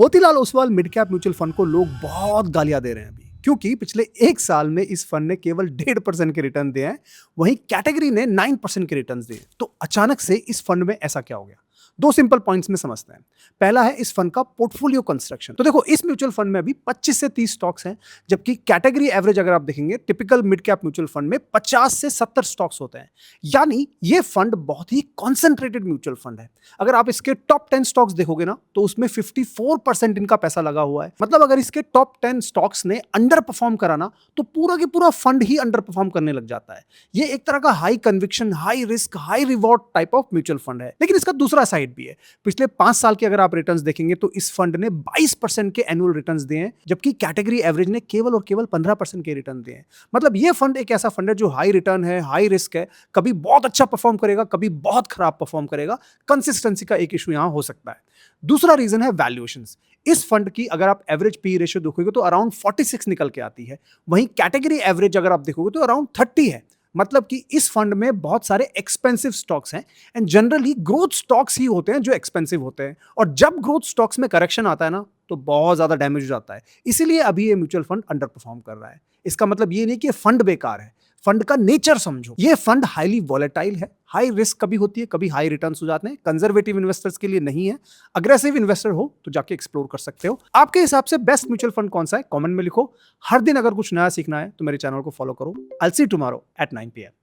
Motilal Oswal mid cap mutual fund को लोग बहुत गालियां दे रहे हैं अभी, क्योंकि पिछले एक साल में इस फंड ने केवल 1.5% के रिटर्न दिए हैं, वहीं कैटेगरी ने 9% के रिटर्न दिए। तो अचानक से इस फंड में ऐसा क्या हो गया? दो सिंपल पॉइंट्स में समझते हैं। पहला है इस फंड का पोर्टफोलियो कंस्ट्रक्शन। तो देखो, इस म्यूचुअल फंड में अभी 25 से 30 स्टॉक्स हैं, जबकि कैटेगरी एवरेज अगर आप देखेंगे typical mid cap mutual fund में 50 से 70 स्टॉक्स होते हैं। यानी ये फंड बहुत ही कॉन्सेंट्रेटेड म्यूचुअल फंड है। अगर आप इसके टॉप 10 स्टॉक्स देखोगे ना, तो उसमें 54% इनका पैसा लगा हुआ है। मतलब अगर इसके टॉप 10 स्टॉक्स ने अंडर परफॉर्म करा ना, तो पूरा के पूरा फंड ही अंडर परफॉर्म करने लग जाता है। ये एक तरह का high conviction, high risk, high reward type of mutual fund है। लेकिन इसका दूसरा साइड भी है। पिछले 5 साल के अगर आप रिटर्न्स देखेंगे तो इस फंड ने 22% के एनुअल रिटर्न्स दिए हैं, जबकि कैटेगरी एवरेज ने केवल और केवल 15% के रिटर्न दिए हैं। मतलब ये फंड एक ऐसा फंड है जो हाई रिटर्न है, हाई रिस्क है, कभी बहुत अच्छा परफॉर्म करेगा, कभी बहुत खराब परफॉर्म करेगा। कंसिस्टेंसी का एक इशू यहां हो सकता है। दूसरा रीजन है वैल्यूएशंस। इस फंड की अगर आप एवरेज पी रेशियो देखोगे तो अराउंड 46 निकल के आती है, वहीं कैटेगरी एवरेज अगर आप देखोगे तो अराउंड 30 है। मतलब कि इस फंड में बहुत सारे एक्सपेंसिव स्टॉक्स हैं, एंड जनरली ग्रोथ स्टॉक्स ही होते हैं जो एक्सपेंसिव होते हैं, और जब ग्रोथ स्टॉक्स में करेक्शन आता है ना, तो बहुत ज्यादा डैमेज हो जाता है। इसीलिए अभी ये म्यूचुअल फंड अंडर परफॉर्म कर रहा है। इसका मतलब ये नहीं कि फंड बेकार है, फंड का नेचर समझो। ये फंड हाईली वॉलेटाइल है, हाई रिस्क कभी होती है, कभी हाई रिटर्न्स हो जाते हैं। कंजर्वेटिव इन्वेस्टर्स के लिए नहीं है। अग्रेसिव इन्वेस्टर हो तो जाके एक्सप्लोर कर सकते हो। आपके हिसाब से बेस्ट म्यूचुअल फंड कौन सा है? कमेंट में लिखो। हर दिन अगर कुछ नया सीखना है तो मेरे चैनल को फॉलो करो। I will see you tomorrow at 9 PM।